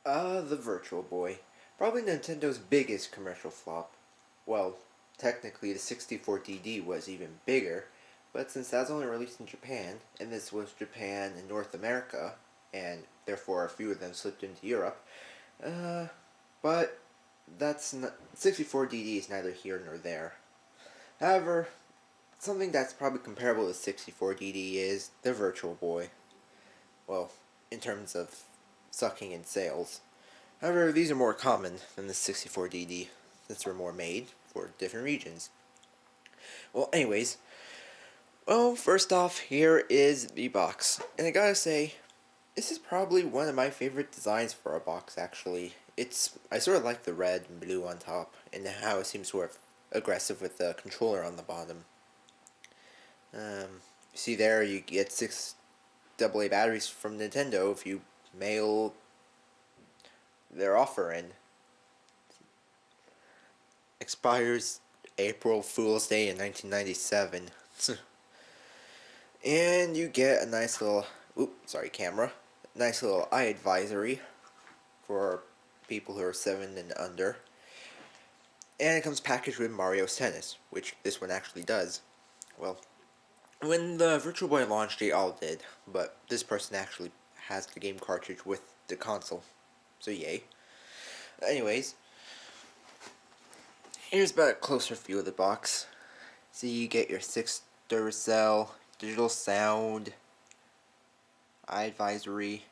The Virtual Boy. Probably Nintendo's biggest commercial flop. Well, technically the 64DD was even bigger, but since that's only released in Japan, and this was Japan and North America, and therefore a few of them slipped into Europe, but that's not, 64DD is neither here nor there. However, something that's probably comparable to 64DD is the Virtual Boy. Well, in terms of sucking in sales. However, these are more common than the 64DD, since they're more made for different regions. Well, anyways, first off, here is the box. And I gotta say, this is probably one of my favorite designs for a box, actually. I sort of like the red and blue on top, and how it seems sort of aggressive with the controller on the bottom. See there, you get 6 AA batteries from Nintendo if you mail their offer in. Expires April Fool's Day in 1997. And you get a nice little, camera. Nice little eye advisory for people who are 7 and under. And it comes packaged with Mario's Tennis, which this one actually does. Well, when the Virtual Boy launched, they all did, but this person actually has the game cartridge with the console. So yay. Anyways, here's about a closer view of the box. So you get your 6 Duracell, digital sound, eye advisory,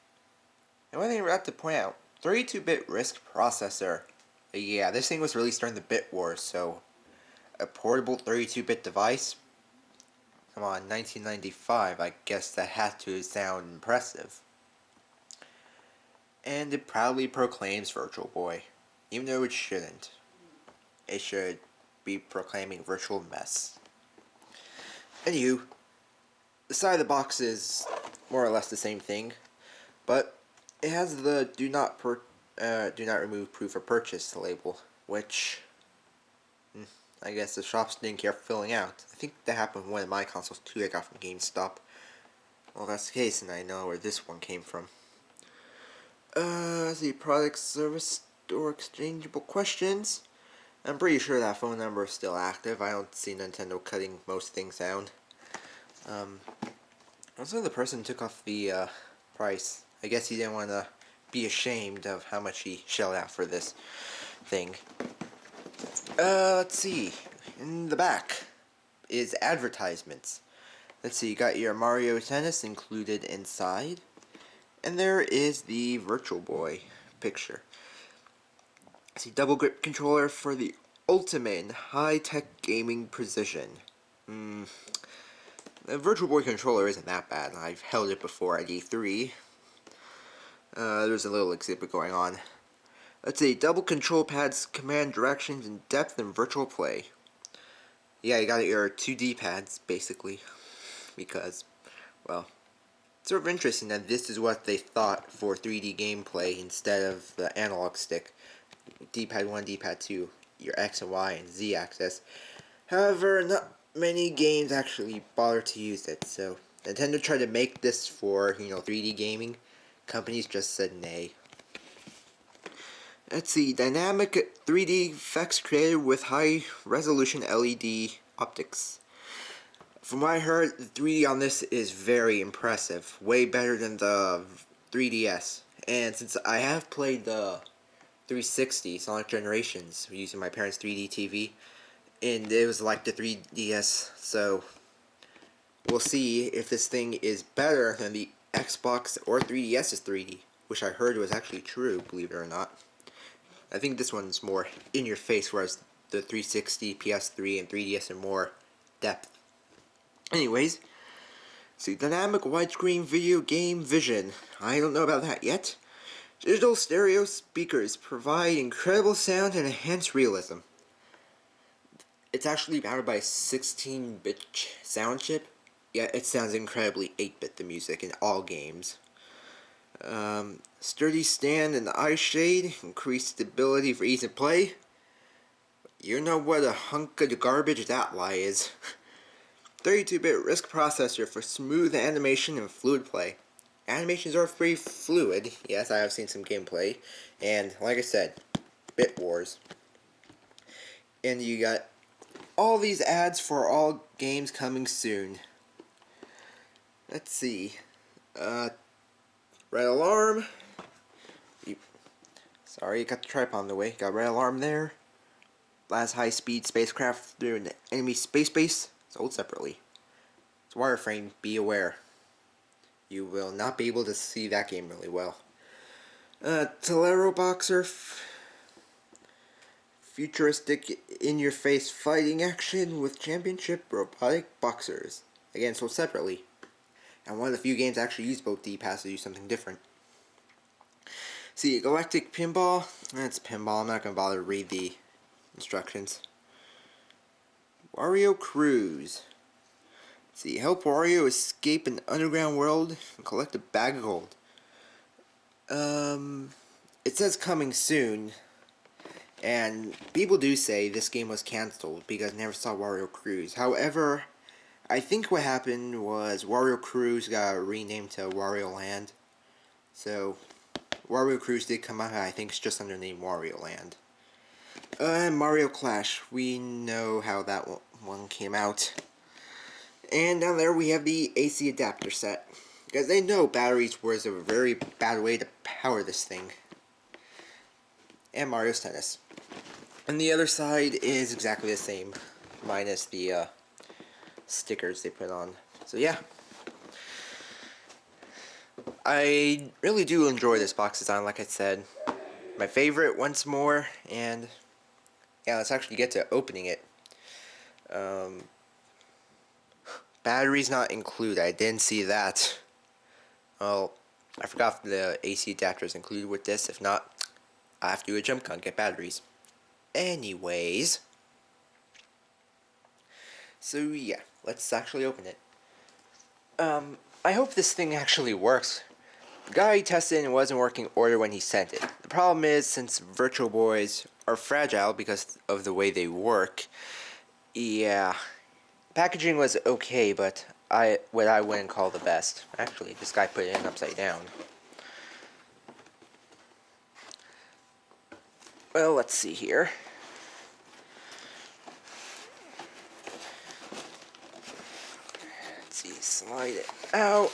and one thing I forgot to point out, 32-bit RISC processor. Yeah, this thing was released during the Bit Wars, so a portable 32-bit device? Come on, 1995, I guess that had to sound impressive. And it proudly proclaims Virtual Boy, even though it shouldn't. It should be proclaiming Virtual Mess. Anywho, the side of the box is more or less the same thing, but it has the do not remove proof of purchase label, which I guess the shops didn't care for filling out. I think that happened with one of my consoles too I got from GameStop. Well, that's the case, and I know where this one came from. The product, service, store exchangeable questions. I'm pretty sure that phone number is still active. I don't see Nintendo cutting most things out. Also, the person took off the price. I guess he didn't want to be ashamed of how much he shelled out for this thing. Let's see. In the back is advertisements. Let's see, you got your Mario Tennis included inside. And there is the Virtual Boy picture. See, double grip controller for the ultimate high-tech gaming precision. The Virtual Boy controller isn't that bad. I've held it before at E3. There's a little exhibit going on. Let's see, double control pads, command directions, and depth in virtual play. Yeah, you got your 2D pads, basically. Because, well, it's sort of interesting that this is what they thought for 3D gameplay instead of the analog stick. D-pad 1, D-pad 2, your X and Y and Z axis. However, not many games actually bother to use it, so Nintendo tried to make this for, 3D gaming. Companies just said nay. Let's see, dynamic 3D effects created with high resolution LED optics. From what I heard, the 3D on this is very impressive. Way better than the 3DS. And since I have played the 360 Sonic Generations using my parents' 3D TV, and it was like the 3DS, so we'll see if this thing is better than the Xbox or 3DS's 3D, which I heard was actually true, believe it or not. I think this one's more in your face, whereas the 360, PS3, and 3DS are more depth. Anyways, see, dynamic widescreen video game vision. I don't know about that yet. Digital stereo speakers provide incredible sound and enhanced realism. It's actually powered by a 16-bit sound chip. Yeah, it sounds incredibly 8-bit, the music, in all games. Sturdy stand and eye shade, increased stability for ease of play. You know what a hunk of garbage that lie is. 32-bit RISC processor for smooth animation and fluid play. Animations are pretty fluid. Yes, I have seen some gameplay. And like I said, Bit Wars. And you got all these ads for all games coming soon. Let's see. Red Alarm. Sorry, got the tripod on the way. Got Red Alarm there. Last high-speed spacecraft through an enemy space base. Sold separately. It's wireframe. Be aware. You will not be able to see that game really well. Tolero Boxer. Futuristic in-your-face fighting action with championship robotic boxers. Again, sold separately. And one of the few games that actually use both D-pads to do something different. See, Galactic Pinball. That's pinball. I'm not going to bother to read the instructions. Wario Cruise. See, help Wario escape an underground world and collect a bag of gold. It says coming soon. And people do say this game was cancelled because I never saw Wario Cruise. However, I think what happened was Wario Cruise got renamed to Wario Land. So, Wario Cruise did come out, I think it's just under the name Wario Land. And Mario Clash, we know how that one came out. And down there we have the AC adapter set. Because they know batteries was a very bad way to power this thing. And Mario's Tennis. And the other side is exactly the same, minus the stickers they put on. So yeah. I really do enjoy this box design, like I said. My favorite once more, and yeah, let's actually get to opening it. Batteries not included, I didn't see that. Well, I forgot if the AC adapter is included with this. If not, I have to do a jump cut and get batteries. Anyways, so yeah, let's actually open it. I hope this thing actually works. The guy tested and it wasn't working order when he sent it. The problem is, since Virtual Boys are fragile because of the way they work, yeah, packaging was okay, but what I wouldn't call the best. Actually, this guy put it in upside down. Well, let's see here. Let's see, slide it out.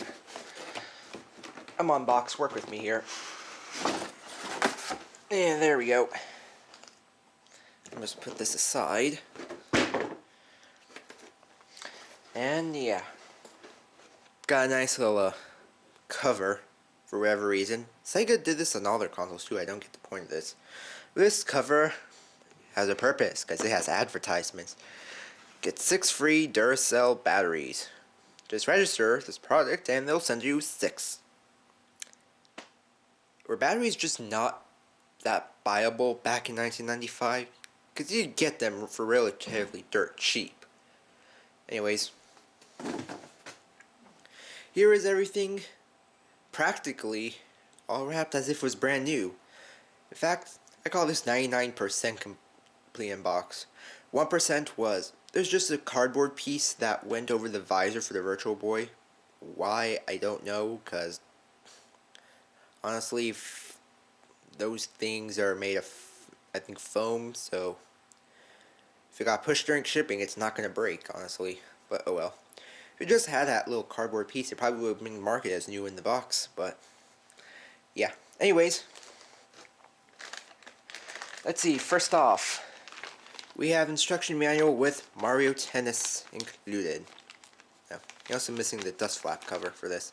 I'm on box, work with me here. And there we go. I'm just put this aside. And yeah. Got a nice little cover for whatever reason. Sega did this on all their consoles too, I don't get the point of this. This cover has a purpose, because it has advertisements. Get 6 free Duracell batteries. Just register this product and they'll send you 6. Were batteries just not that buyable back in 1995? Because you could get them for relatively dirt cheap. Anyways, here is everything practically all wrapped as if it was brand new. In fact, I call this 99% complete in box. 1% was, there's just a cardboard piece that went over the visor for the Virtual Boy. Why, I don't know, because honestly, those things are made of, I think, foam, so if it got pushed during shipping, it's not going to break, honestly. But oh well. If it just had that little cardboard piece, it probably would have been marketed as new in the box, but yeah. Anyways, let's see, first off, we have instruction manual with Mario Tennis included. Now, you're also missing the dust flap cover for this.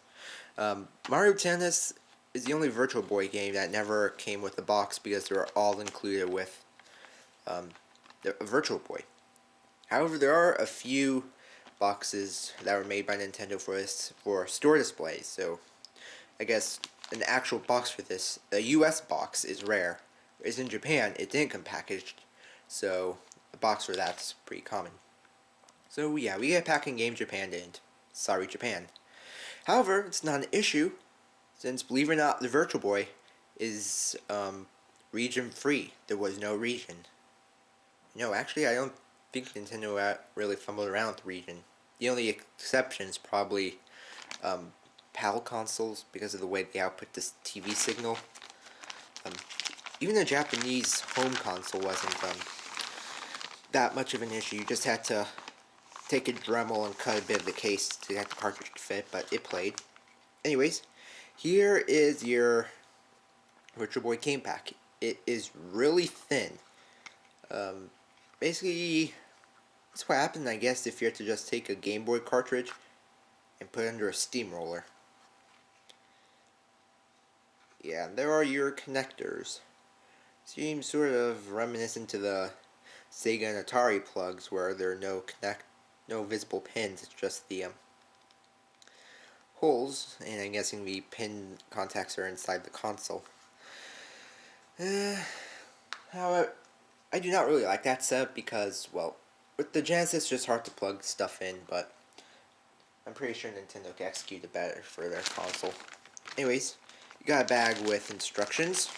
Mario Tennis is the only Virtual Boy game that never came with the box because they were all included with the Virtual Boy. However, there are a few boxes that were made by Nintendo for this for store displays, so I guess an actual box for this, a US box, is rare. Whereas in Japan, it didn't come packaged, so a box for that's pretty common. So yeah, we get packing game, Japan didn't. Sorry, Japan. However, it's not an issue, since believe it or not, the Virtual Boy is region free. There was no region. No, actually, I don't think Nintendo really fumbled around with the region. The only exceptions probably PAL consoles because of the way they output this TV signal. Um, Even the Japanese home console wasn't that much of an issue. You just had to take a Dremel and cut a bit of the case to get the cartridge to fit, but it played. Anyways, here is your Virtual Boy game pack. It is really thin. Basically, that's what happened, I guess, if you had to just take a Game Boy cartridge and put it under a steamroller. Yeah, there are your connectors. Seems sort of reminiscent to the Sega and Atari plugs, where there are no visible pins. It's just the holes, and I'm guessing the pin contacts are inside the console. However, I do not really like that setup because, well, with the Genesis, it's just hard to plug stuff in, but I'm pretty sure Nintendo can execute it better for their console. Anyways, you got a bag with instructions.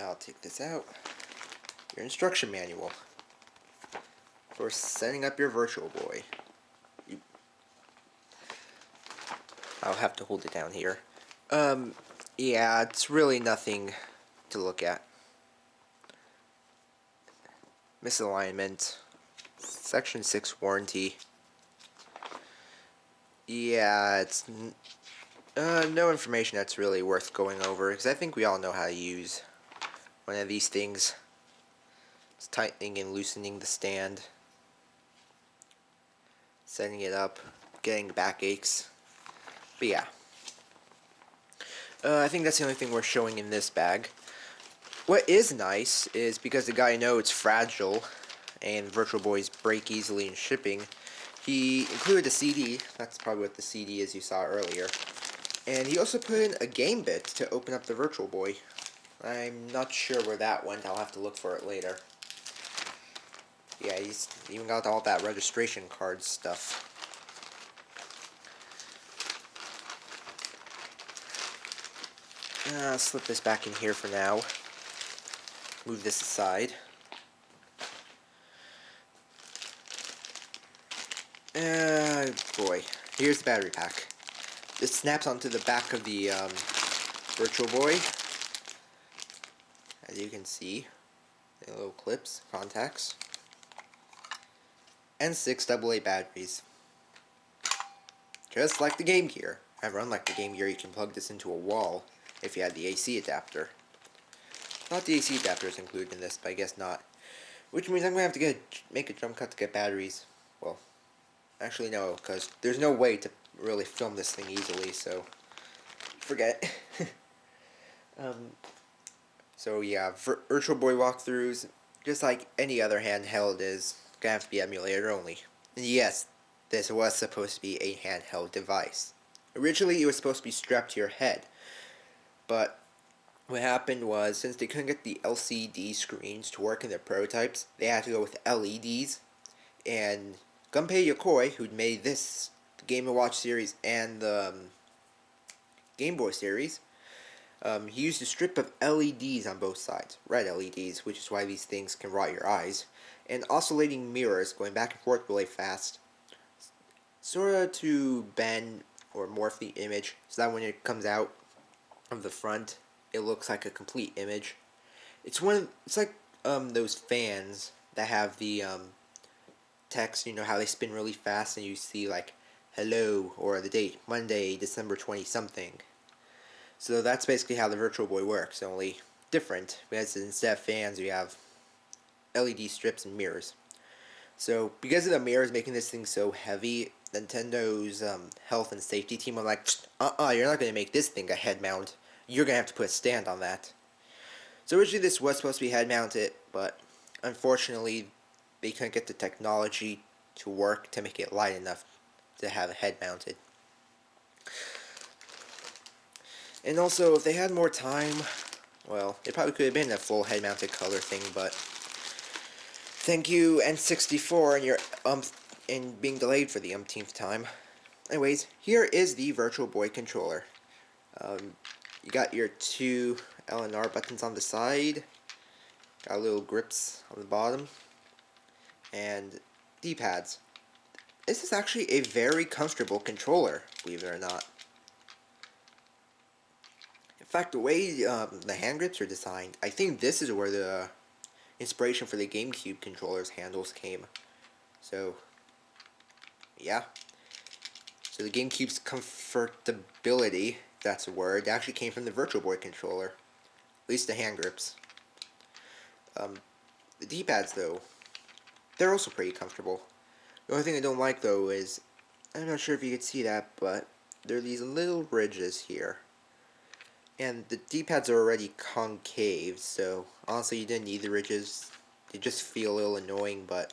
I'll take this out. Your instruction manual for setting up your Virtual Boy. I'll have to hold it down here. Yeah, it's really nothing to look at. Misalignment. Section 6 warranty. Yeah, it's no information that's really worth going over, because I think we all know how to use one of these things. It's tightening and loosening the stand, setting it up, getting backaches. But yeah. I think that's the only thing we're showing in this bag. What is nice is, because the guy knows it's fragile and Virtual Boys break easily in shipping, he included a CD. That's probably what the CD is you saw earlier. And he also put in a game bit to open up the Virtual Boy. I'm not sure where that went. I'll have to look for it later. Yeah, he's even got all that registration card stuff. I'll slip this back in here for now. Move this aside. Boy. Here's the battery pack. It snaps onto the back of the Virtual Boy. As you can see. The little clips, contacts. And 6 AA batteries. Just like the Game Gear. However, unlike the Game Gear, you can plug this into a wall if you had the AC adapter. Not the AC adapter is included in this, but I guess not. Which means I'm going to have to make a jump cut to get batteries. Well, actually no, because there's no way to really film this thing easily, so forget. So yeah, Virtual Boy walkthroughs, just like any other handheld, is going to have to be emulator only. And yes, this was supposed to be a handheld device. Originally it was supposed to be strapped to your head, but what happened was, since they couldn't get the LCD screens to work in their prototypes, they had to go with LEDs, and Gunpei Yokoi, who'd made this, the Game & Watch series and the Game Boy series, he used a strip of LEDs on both sides, red LEDs, which is why these things can rot your eyes, and oscillating mirrors going back and forth really fast, sort of to bend or morph the image, so that when it comes out of the front, it looks like a complete image. It's like those fans that have the text, you know how they spin really fast and you see like hello or the date Monday, December 20 something. So that's basically how the Virtual Boy works, only different, because instead of fans you have LED strips and mirrors. So because of the mirrors making this thing so heavy, Nintendo's health and safety team are like, you're not going to make this thing a head mount. You're going to have to put a stand on that. So originally this was supposed to be head mounted, but unfortunately they couldn't get the technology to work to make it light enough to have a head mounted. And also, if they had more time, well, it probably could have been a full head mounted color thing, but thank you N64 and your in being delayed for the umpteenth time. Anyways, here is the Virtual Boy controller. You got your 2 L and R buttons on the side, got little grips on the bottom, and D-pads. this is actually a very comfortable controller, believe it or not. In fact, the way the hand grips are designed, I think this is where the inspiration for the GameCube controller's handles came. So, yeah. So the GameCube's comfortability, if that's a word, actually came from the Virtual Boy controller. At least the hand grips. The D-pads, though, they're also pretty comfortable. The only thing I don't like, though, is, I'm not sure if you can see that, but there are these little ridges here. And the D-pads are already concave, so honestly you didn't need the ridges. They just feel a little annoying, but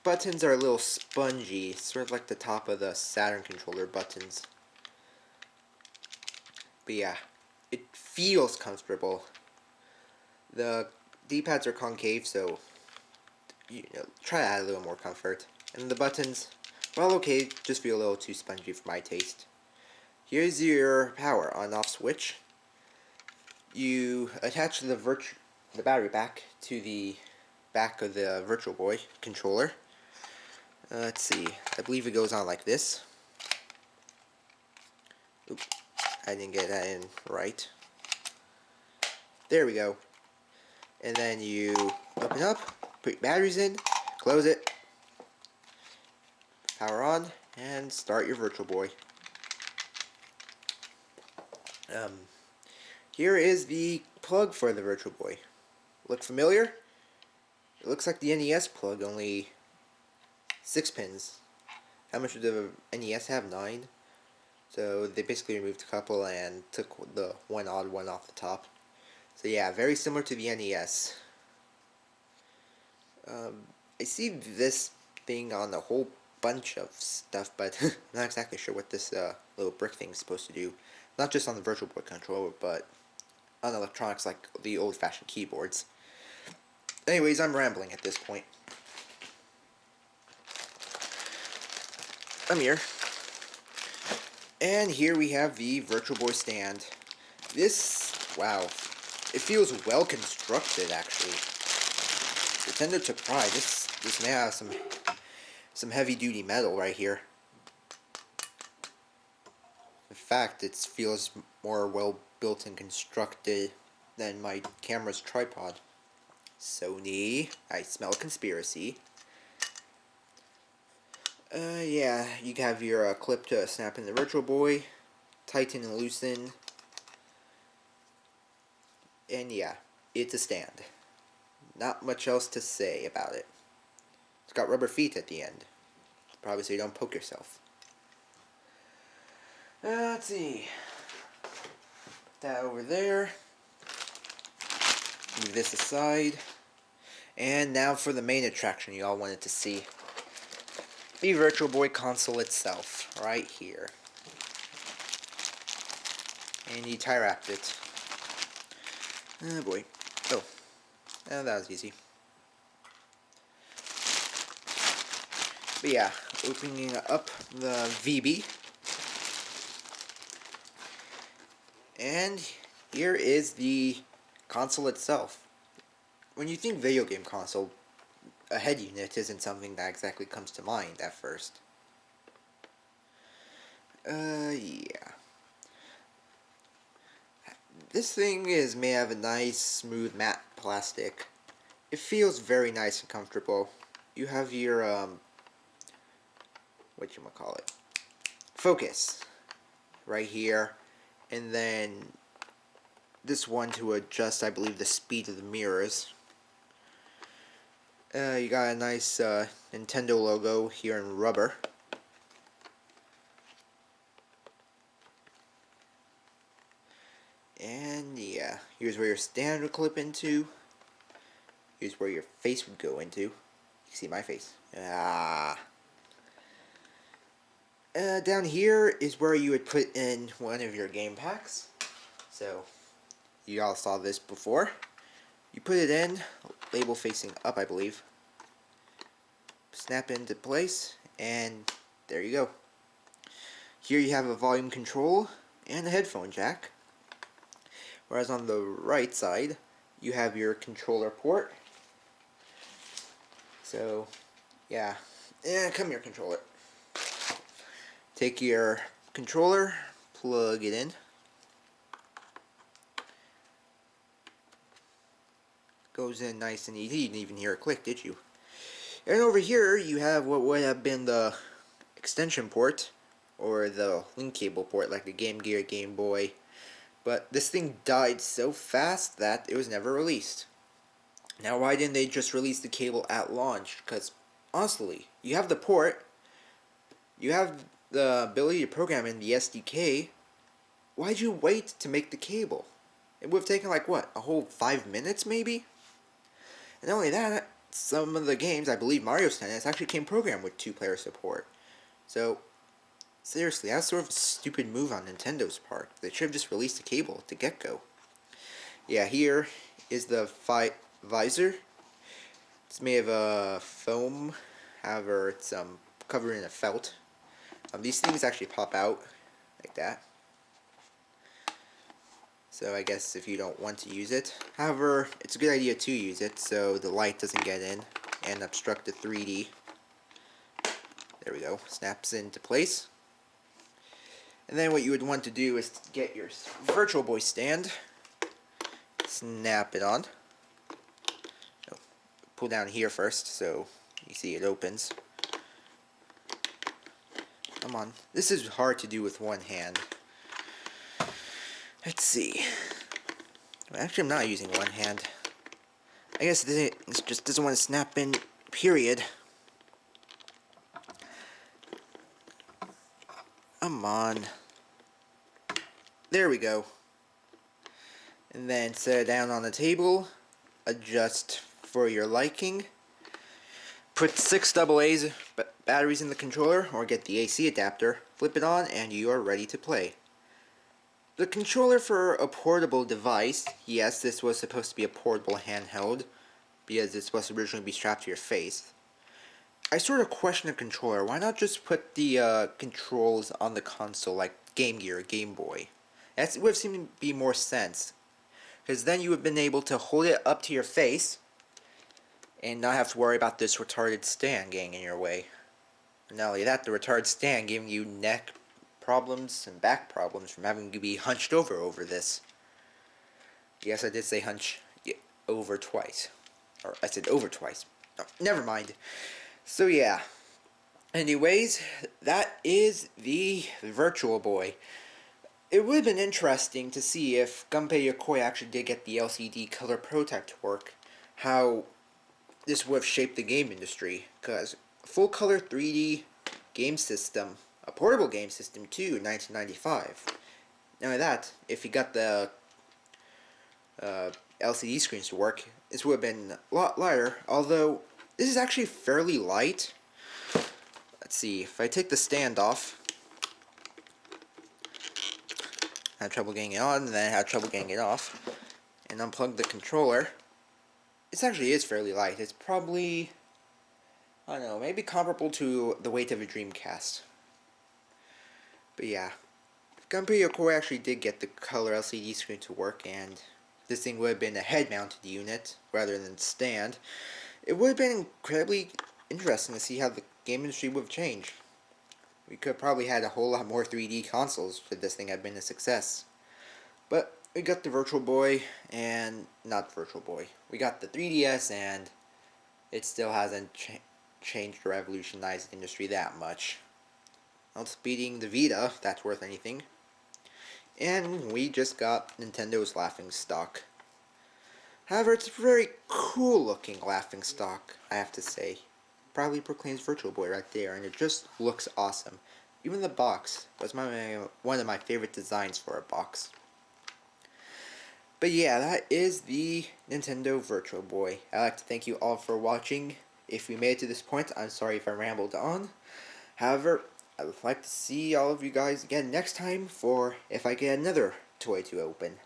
buttons are a little spongy, sort of like the top of the Saturn controller buttons. But yeah, it feels comfortable. The D-pads are concave, so try to add a little more comfort. And the buttons, well, okay, just feel a little too spongy for my taste. Here's your power on-off switch. You attach the battery back to the back of the Virtual Boy controller. Let's see, I believe it goes on like this. Oop, I didn't get that in right. There we go. And then you open up, put your batteries in, close it, power on, and start your Virtual Boy. Here is the plug for the Virtual Boy. Look familiar? It looks like the NES plug, only 6 pins. How much did the NES have? 9? So they basically removed a couple and took the one odd one off the top. So yeah, very similar to the NES. I see this thing on a whole bunch of stuff, but I'm not exactly sure what this little brick thing is supposed to do. Not just on the Virtual Boy controller, but on electronics like the old-fashioned keyboards. Anyways, I'm rambling at this point. I'm here. And here we have the Virtual Boy stand. This, wow, it feels well constructed actually. Nintendo took pride. This may have some heavy duty metal right here. In fact, it feels more well built and constructed than my camera's tripod. Sony, I smell a conspiracy. Yeah, you have your clip to snap in the Virtual Boy, tighten and loosen, and yeah, it's a stand. Not much else to say about it. It's got rubber feet at the end, probably so you don't poke yourself. Let's see. Put that over there. Move this aside. And now for the main attraction you all wanted to see. The Virtual Boy console itself, right here. And you tie wrapped it. Oh boy. Oh. That was easy. But yeah, opening up the VB. And here is the console itself. When you think video game console, a head unit isn't something that exactly comes to mind at first. Yeah. This thing is made out of a nice, smooth, matte plastic. It feels very nice and comfortable. You have your, whatchamacallit, focus right here, and then this one to adjust, I believe, the speed of the mirrors. You got a nice Nintendo logo here in rubber. And yeah, here's where your stand would clip into. Here's where your face would go into. You can see my face. Down here is where you would put in one of your game packs. So, you all saw this before. You put it in, label facing up, I believe. Snap into place, and there you go. Here you have a volume control and a headphone jack. Whereas on the right side, you have your controller port. So, Yeah. Come here, controller. Take your controller, plug it in. Goes in nice and easy. You didn't even hear it click, did you? And over here, you have what would have been the extension port, or the link cable port, like the Game Gear, Game Boy. But this thing died so fast that it was never released. Now, why didn't they just release the cable at launch? Because, honestly, you have the port, you have the ability to program in the SDK. Why'd you wait to make the cable? It would have taken, like, what, a whole 5 minutes, maybe? And not only that, some of the games, I believe Mario's Tennis, actually came programmed with 2-player support. So, seriously, that's sort of a stupid move on Nintendo's part. They should have just released the cable to get-go. Yeah, here is the visor. It's made of a foam, however, it's covered in a felt. These things actually pop out like that. So I guess if you don't want to use it. However, it's a good idea to use it so the light doesn't get in and obstruct the 3D. There we go. Snaps into place. And then what you would want to do is get your Virtual Boy stand. Snap it on. Oh, pull down here first so you see it opens. Come on. This is hard to do with one hand. Let's see. Actually, I'm not using one hand. I guess this just doesn't want to snap in, period. Come on. There we go. And then set it down on the table. Adjust for your liking. Put 6 AA's batteries in the controller, or get the AC adapter. Flip it on, and you are ready to play. The controller for a portable device, yes, this was supposed to be a portable handheld, because it's supposed to originally be strapped to your face. I sort of question the controller. Why not just put the controls on the console, like Game Gear or Game Boy? That would have seemed to be more sense. Because then you would have been able to hold it up to your face, and not have to worry about this retarded stand getting in your way. And not only that, the retarded stand giving you neck problems and back problems from having to be hunched over this. Yes, I did say hunch over twice. Or I said over twice. No, never mind. So yeah. Anyways, that is the Virtual Boy. It would have been interesting to see if Gunpei Yokoi actually did get the LCD color prototype to work, how this would have shaped the game industry. Because full color 3D game system, a portable game system too, in 1995. Not only that, if you got the LCD screens to work, this would have been a lot lighter, although this is actually fairly light. Let's see, if I take the stand off, I had trouble getting it on, and then I had trouble getting it off, and unplug the controller, this actually is fairly light. It's probably, I don't know, maybe comparable to the weight of a Dreamcast. But yeah, Gunpei Yokoi actually did get the color LCD screen to work, and this thing would have been a head-mounted unit rather than stand. It would have been incredibly interesting to see how the game industry would have changed. We could have probably had a whole lot more 3D consoles if this thing had been a success. But we got the Virtual Boy, and not Virtual Boy. We got the 3DS, and it still hasn't changed or revolutionized the industry that much. Outspeeding the Vita, if that's worth anything. And we just got Nintendo's laughing stock. However, it's a very cool looking laughing stock, I have to say. Proudly proclaims Virtual Boy right there, and it just looks awesome. Even the box was one of my favorite designs for a box. But yeah, that is the Nintendo Virtual Boy. I'd like to thank you all for watching. If you made it to this point, I'm sorry if I rambled on. However, I would like to see all of you guys again next time for if I get another toy to open.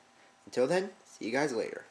Until then, see you guys later.